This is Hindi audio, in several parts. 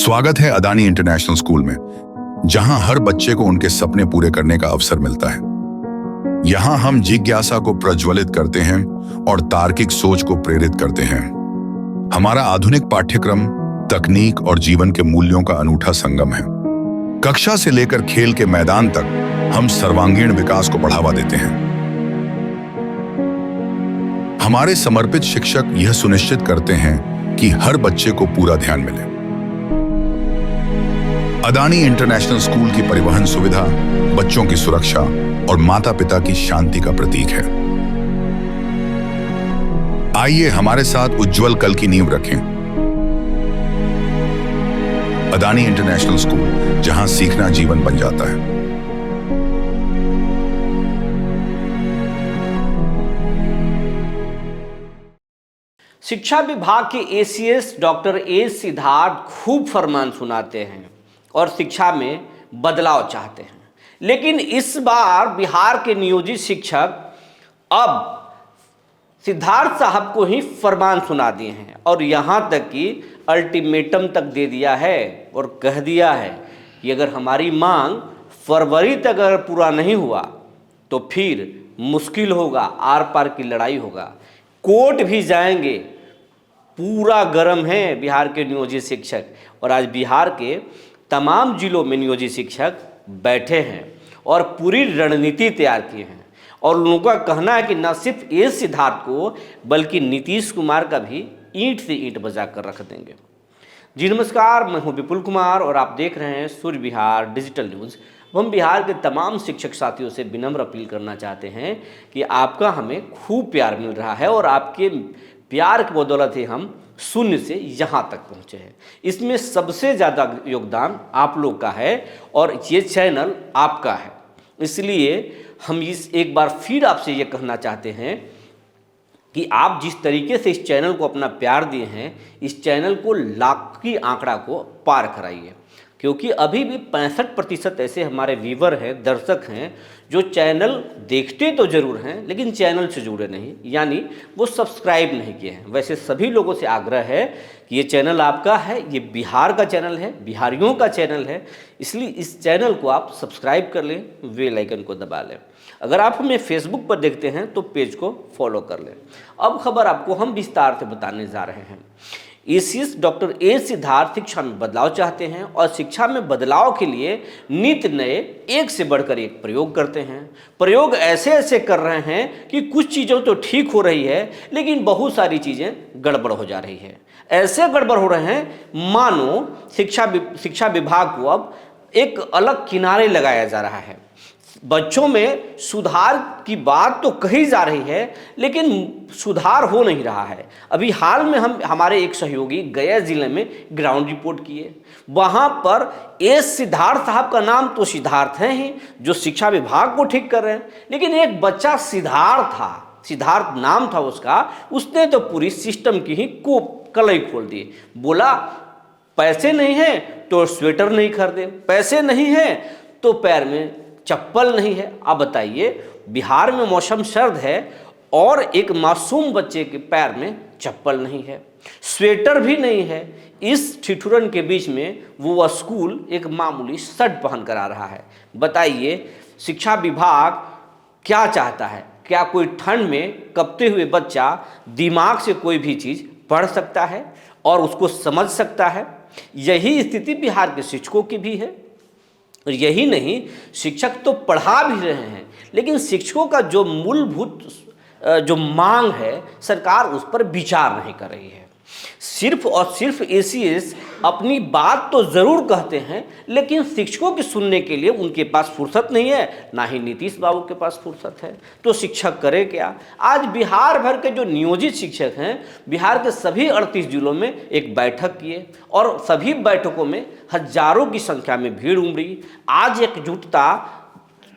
स्वागत है अदानी इंटरनेशनल स्कूल में, जहां हर बच्चे को उनके सपने पूरे करने का अवसर मिलता है। यहां हम जिज्ञासा को प्रज्वलित करते हैं और तार्किक सोच को प्रेरित करते हैं। हमारा आधुनिक पाठ्यक्रम तकनीक और जीवन के मूल्यों का अनूठा संगम है। कक्षा से लेकर खेल के मैदान तक हम सर्वांगीण विकास को बढ़ावा देते हैं। हमारे समर्पित शिक्षक यह सुनिश्चित करते हैं कि हर बच्चे को पूरा ध्यान मिले। अदानी इंटरनेशनल स्कूल की परिवहन सुविधा बच्चों की सुरक्षा और माता-पिता की शांति का प्रतीक है। आइए हमारे साथ उज्जवल कल की नींव रखें। अदानी इंटरनेशनल स्कूल, जहां सीखना जीवन बन जाता है। शिक्षा विभाग के एसीएस डॉक्टर ए सिद्धार्थ खूब फरमान सुनाते हैं और शिक्षा में बदलाव चाहते हैं, लेकिन इस बार बिहार के नियोजित शिक्षक अब सिद्धार्थ साहब को ही फरमान सुना दिए हैं और यहाँ तक कि अल्टीमेटम तक दे दिया है और कह दिया है कि अगर हमारी मांग फरवरी तक अगर पूरा नहीं हुआ तो फिर मुश्किल होगा, आर पार की लड़ाई होगा, कोर्ट भी जाएंगे। पूरा गर्म है बिहार के नियोजित शिक्षक और आज बिहार के तमाम जिलों में नियोजित शिक्षक बैठे हैं और पूरी रणनीति तैयार की हैं और लोगों का कहना है कि न सिर्फ ए सिद्धार्थ को बल्कि नीतीश कुमार का भी ईंट से ईंट बजा कर रख देंगे। जी नमस्कार, मैं हूं विपुल कुमार और आप देख रहे हैं सूर्य बिहार डिजिटल न्यूज़। हम बिहार के तमाम शिक्षक साथियों से विनम्र अपील करना चाहते हैं कि आपका हमें खूब प्यार मिल रहा है और आपके प्यार की बदौलत ही हम शून्य से यहाँ तक पहुँचे हैं। इसमें सबसे ज़्यादा योगदान आप लोग का है और ये चैनल आपका है। इसलिए हम एक बार फिर आपसे ये कहना चाहते हैं कि आप जिस तरीके से इस चैनल को अपना प्यार दिए हैं, इस चैनल को लाख की आंकड़ा को पार कराइए, क्योंकि अभी भी 65% ऐसे हमारे व्यूवर हैं, दर्शक हैं जो चैनल देखते तो ज़रूर हैं लेकिन चैनल से जुड़े नहीं, यानी वो सब्सक्राइब नहीं किए हैं। वैसे सभी लोगों से आग्रह है कि ये चैनल आपका है, ये बिहार का चैनल है, बिहारियों का चैनल है, इसलिए इस चैनल को आप सब्सक्राइब कर लें, बेल आइकन को दबा लें। अगर आप हमें फेसबुक पर देखते हैं तो पेज को फॉलो कर लें। अब खबर आपको हम विस्तार से बताने जा रहे हैं। एसीएस डॉक्टर ए सिद्धार्थ शिक्षा में बदलाव चाहते हैं और शिक्षा में बदलाव के लिए नित्य नए एक से बढ़कर एक प्रयोग करते हैं। प्रयोग ऐसे ऐसे कर रहे हैं कि कुछ चीज़ों तो ठीक हो रही है लेकिन बहुत सारी चीज़ें गड़बड़ हो जा रही है। ऐसे गड़बड़ हो रहे हैं मानो शिक्षा विभाग को अब एक अलग किनारे लगाया जा रहा है। बच्चों में सुधार की बात तो कही जा रही है लेकिन सुधार हो नहीं रहा है। अभी हाल में हमारे एक सहयोगी गया जिले में ग्राउंड रिपोर्ट किए, वहाँ पर एस सिद्धार्थ साहब का नाम तो सिद्धार्थ है ही जो शिक्षा विभाग को ठीक कर रहे हैं, लेकिन एक बच्चा सिद्धार्थ नाम था उसका, उसने तो पूरी सिस्टम की ही कलई खोल दी। बोला पैसे नहीं है तो स्वेटर नहीं खरीदे, पैसे नहीं है तो पैर में चप्पल नहीं है। अब बताइए, बिहार में मौसम सर्द है और एक मासूम बच्चे के पैर में चप्पल नहीं है, स्वेटर भी नहीं है। इस ठिठुरन के बीच में वो स्कूल एक मामूली शर्ट पहन कर आ रहा है। बताइए शिक्षा विभाग क्या चाहता है? क्या कोई ठंड में कपते हुए बच्चा दिमाग से कोई भी चीज़ पढ़ सकता है और उसको समझ सकता है? यही स्थिति बिहार के शिक्षकों की भी है। और यही नहीं, शिक्षक तो पढ़ा भी रहे हैं लेकिन शिक्षकों का जो मूलभूत जो मांग है सरकार उस पर विचार नहीं कर रही है। सिर्फ और सिर्फ एसीएस अपनी बात तो ज़रूर कहते हैं लेकिन शिक्षकों की सुनने के लिए उनके पास फुर्सत नहीं है, ना ही नीतीश बाबू के पास फुर्सत है। तो शिक्षक करे क्या? आज बिहार भर के जो नियोजित शिक्षक हैं, बिहार के सभी 38 जिलों में एक बैठक किए और सभी बैठकों में हजारों की संख्या में भीड़ उमड़ी। आज एकजुटता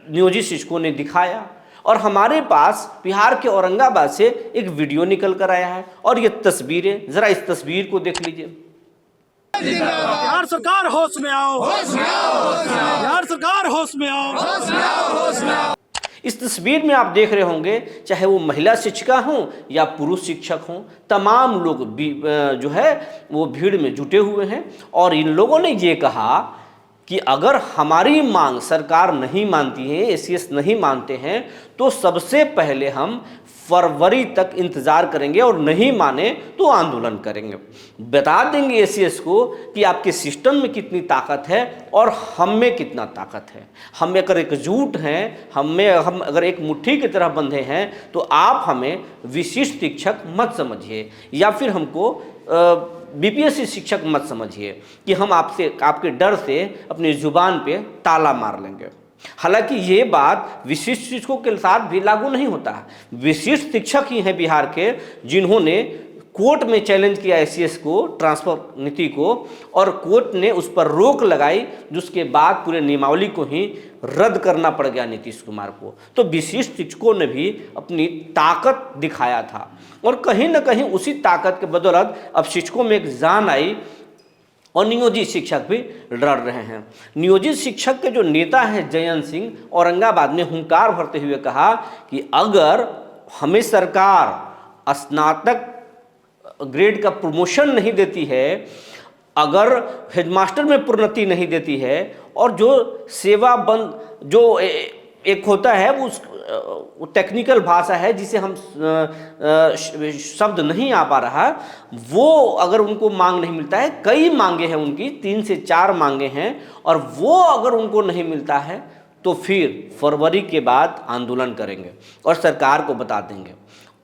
नियोजित शिक्षकों ने दिखाया और हमारे पास बिहार के औरंगाबाद से एक वीडियो निकल कर आया है और ये तस्वीरें, जरा इस तस्वीर को देख लीजिए। बिहार सरकार होश में आओ, बिहार सरकार होश में आओ। इस तस्वीर में आप देख रहे होंगे, चाहे वो महिला शिक्षिका हों या पुरुष शिक्षक हों, तमाम लोग जो है वो भीड़ में जुटे हुए हैं। और इन लोगों ने ये कहा कि अगर हमारी मांग सरकार नहीं मानती है, एसीएस नहीं मानते हैं, तो सबसे पहले हम फरवरी तक इंतजार करेंगे और नहीं माने तो आंदोलन करेंगे। बता देंगे एसीएस को कि आपके सिस्टम में कितनी ताकत है और हम में कितना ताकत है। हम अगर एकजुट हैं, हम अगर एक मुट्ठी की तरह बंधे हैं, तो आप हमें विशिष्ट शिक्षक मत समझिए या फिर हमको बीपीएससी शिक्षक मत समझिए कि हम आपके डर से अपनी जुबान पे ताला मार लेंगे। हालांकि ये बात विशिष्ट शिक्षकों के साथ भी लागू नहीं होता है। विशिष्ट शिक्षक ही हैं बिहार के जिन्होंने कोर्ट में चैलेंज किया एसीएस को, ट्रांसफर नीति को, और कोर्ट ने उस पर रोक लगाई, जिसके बाद पूरे नियमावली को ही रद्द करना पड़ गया नीतीश कुमार को। तो विशिष्ट शिक्षकों ने भी अपनी ताकत दिखाया था और कहीं ना कहीं उसी ताकत के बदौलत अब शिक्षकों में एक जान आई और नियोजित शिक्षक भी डर रहे हैं। नियोजित शिक्षक के जो नेता हैं जयंत सिंह, औरंगाबाद में हुंकार भरते हुए कहा कि अगर हमें सरकार स्नातक ग्रेड का प्रमोशन नहीं देती है, अगर हेडमास्टर में प्रोन्नति नहीं देती है, और जो सेवा बंद जो एक होता है वो टेक्निकल भाषा है जिसे हम शब्द नहीं आ पा रहा, वो अगर उनको मांग नहीं मिलता है, कई मांगे हैं उनकी, 3 से 4 मांगे हैं, और वो अगर उनको नहीं मिलता है तो फिर फरवरी के बाद आंदोलन करेंगे और सरकार को बता देंगे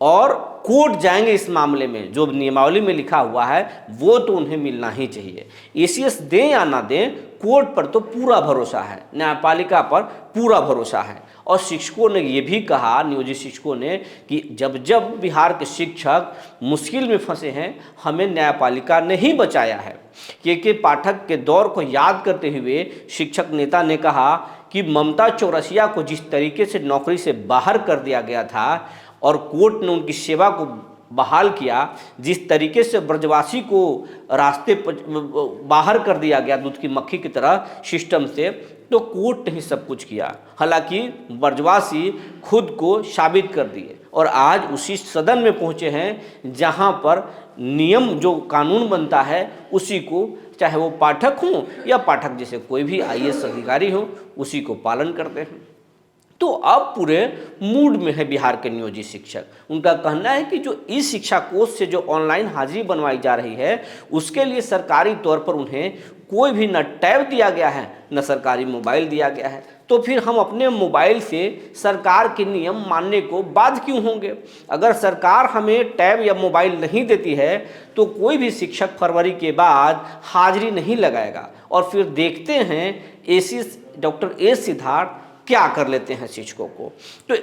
और कोर्ट जाएंगे इस मामले में। जो नियमावली में लिखा हुआ है वो तो उन्हें मिलना ही चाहिए। एसीएस दें या ना दें, कोर्ट पर तो पूरा भरोसा है, न्यायपालिका पर पूरा भरोसा है। और शिक्षकों ने ये भी कहा, नियोजित शिक्षकों ने, कि जब जब बिहार के शिक्षक मुश्किल में फंसे हैं, हमें न्यायपालिका ने ही बचाया है। के पाठक के दौर को याद करते हुए शिक्षक नेता ने कहा कि ममता चौरसिया को जिस तरीके से नौकरी से बाहर कर दिया गया था और कोर्ट ने उनकी सेवा को बहाल किया, जिस तरीके से ब्रजवासी को रास्ते पर बाहर कर दिया गया दूध की मक्खी की तरह सिस्टम से, तो कोर्ट ने ही सब कुछ किया। हालांकि ब्रजवासी खुद को साबित कर दिए और आज उसी सदन में पहुंचे हैं जहां पर नियम जो कानून बनता है उसी को, चाहे वो पाठक हों या पाठक जैसे कोई भी आईएएस अधिकारी हो, उसी को पालन करते हैं। तो अब पूरे मूड में है बिहार के नियोजित शिक्षक। उनका कहना है कि जो ई शिक्षा कोष से जो ऑनलाइन हाजिरी बनवाई जा रही है, उसके लिए सरकारी तौर पर उन्हें कोई भी न टैब दिया गया है न सरकारी मोबाइल दिया गया है, तो फिर हम अपने मोबाइल से सरकार के नियम मानने को बाध्य क्यों होंगे। अगर सरकार हमें टैब या मोबाइल नहीं देती है तो कोई भी शिक्षक फरवरी के बाद हाजिरी नहीं लगाएगा। और फिर देखते हैं एसीएस डॉक्टर ए सिद्धार्थ क्या कर लेते हैं शिक्षकों को। तो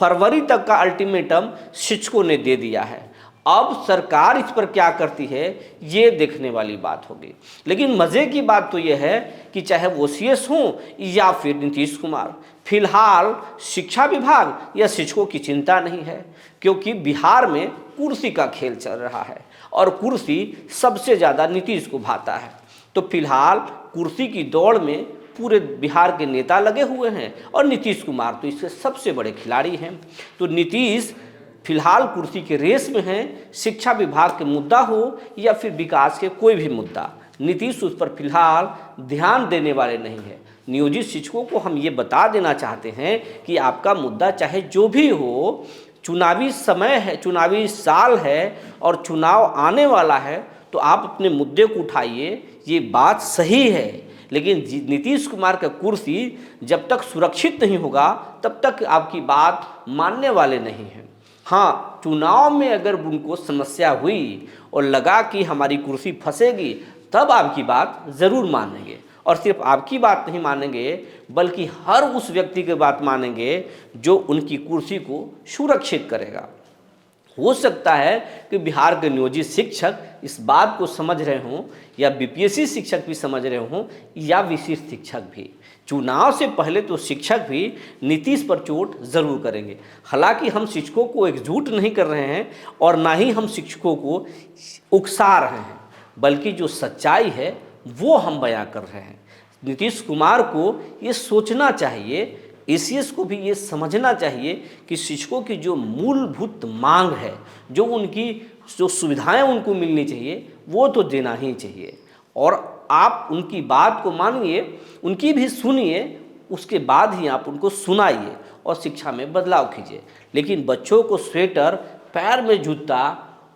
फरवरी तक का अल्टीमेटम शिक्षकों ने दे दिया है। अब सरकार इस पर क्या करती है ये देखने वाली बात होगी। लेकिन मज़े की बात तो यह है कि चाहे वो सीएस हों या फिर नीतीश कुमार, फिलहाल शिक्षा विभाग या शिक्षकों की चिंता नहीं है, क्योंकि बिहार में कुर्सी का खेल चल रहा है और कुर्सी सबसे ज़्यादा नीतीश को भाता है। तो फिलहाल कुर्सी की दौड़ में पूरे बिहार के नेता लगे हुए हैं और नीतीश कुमार तो इसके सबसे बड़े खिलाड़ी हैं। तो नीतीश फिलहाल कुर्सी के रेस में हैं। शिक्षा विभाग के मुद्दा हो या फिर विकास के कोई भी मुद्दा, नीतीश उस पर फिलहाल ध्यान देने वाले नहीं है। नियोजित शिक्षकों को हम ये बता देना चाहते हैं कि आपका मुद्दा चाहे जो भी हो, चुनावी समय है, चुनावी साल है और चुनाव आने वाला है, तो आप अपने मुद्दे को उठाइए, ये बात सही है। लेकिन नीतीश कुमार का कुर्सी जब तक सुरक्षित नहीं होगा तब तक आपकी बात मानने वाले नहीं हैं। हाँ, चुनाव में अगर उनको समस्या हुई और लगा कि हमारी कुर्सी फंसेगी, तब आपकी बात ज़रूर मानेंगे। और सिर्फ आपकी बात नहीं मानेंगे बल्कि हर उस व्यक्ति की बात मानेंगे जो उनकी कुर्सी को सुरक्षित करेगा। हो सकता है कि बिहार के नियोजित शिक्षक इस बात को समझ रहे हों या बीपीएससी शिक्षक भी समझ रहे हों या विशिष्ट शिक्षक भी। चुनाव से पहले तो शिक्षक भी नीतीश पर चोट ज़रूर करेंगे। हालांकि हम शिक्षकों को एकजुट नहीं कर रहे हैं और ना ही हम शिक्षकों को उकसा रहे हैं, बल्कि जो सच्चाई है वो हम बयां कर रहे हैं। नीतीश कुमार को ये सोचना चाहिए एसीएस को भी ये समझना चाहिए कि शिक्षकों की जो मूलभूत मांग है, जो उनकी जो सुविधाएं उनको मिलनी चाहिए, वो तो देना ही चाहिए। और आप उनकी बात को मानिए, उनकी भी सुनिए, उसके बाद ही आप उनको सुनाइए और शिक्षा में बदलाव कीजिए। लेकिन बच्चों को स्वेटर, पैर में जूता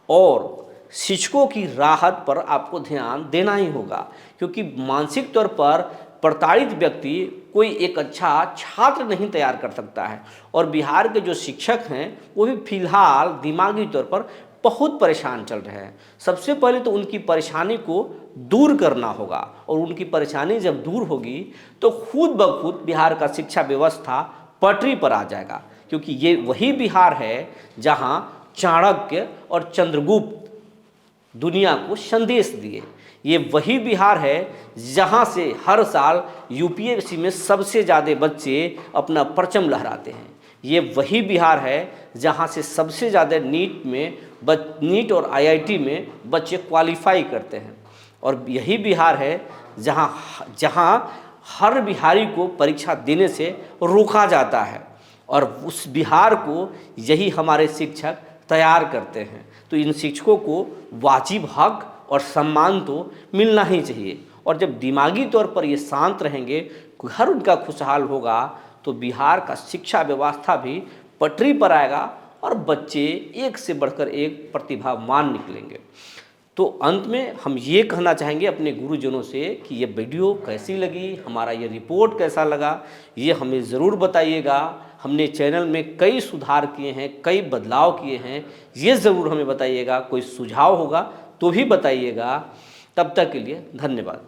और शिक्षकों की राहत पर आपको ध्यान देना ही होगा, क्योंकि मानसिक तौर पर प्रताड़ित व्यक्ति कोई एक अच्छा छात्र नहीं तैयार कर सकता है। और बिहार के जो शिक्षक हैं वो भी फिलहाल दिमागी तौर पर बहुत परेशान चल रहे हैं। सबसे पहले तो उनकी परेशानी को दूर करना होगा, और उनकी परेशानी जब दूर होगी तो खुद ब खुद बिहार का शिक्षा व्यवस्था पटरी पर आ जाएगा, क्योंकि ये वही बिहार है जहाँ चाणक्य और चंद्रगुप्त दुनिया को संदेश दिए। ये वही बिहार है जहाँ से हर साल यूपीएससी में सबसे ज़्यादा बच्चे अपना परचम लहराते हैं। ये वही बिहार है जहाँ से सबसे ज़्यादा नीट और आईआईटी में बच्चे क्वालिफाई करते हैं। और यही बिहार है जहाँ हर बिहारी को परीक्षा देने से रोका जाता है, और उस बिहार को यही हमारे शिक्षक तैयार करते हैं। तो इन शिक्षकों को वाजिब हक और सम्मान तो मिलना ही चाहिए। और जब दिमागी तौर पर ये शांत रहेंगे, घर उनका खुशहाल होगा, तो बिहार का शिक्षा व्यवस्था भी पटरी पर आएगा और बच्चे एक से बढ़कर एक प्रतिभावान निकलेंगे। तो अंत में हम ये कहना चाहेंगे अपने गुरुजनों से कि ये वीडियो कैसी लगी, हमारा ये रिपोर्ट कैसा लगा, ये हमें ज़रूर बताइएगा। हमने चैनल में कई सुधार किए हैं, कई बदलाव किए हैं, ये ज़रूर हमें बताइएगा। कोई सुझाव होगा तो भी बताइएगा। तब तक के लिए धन्यवाद।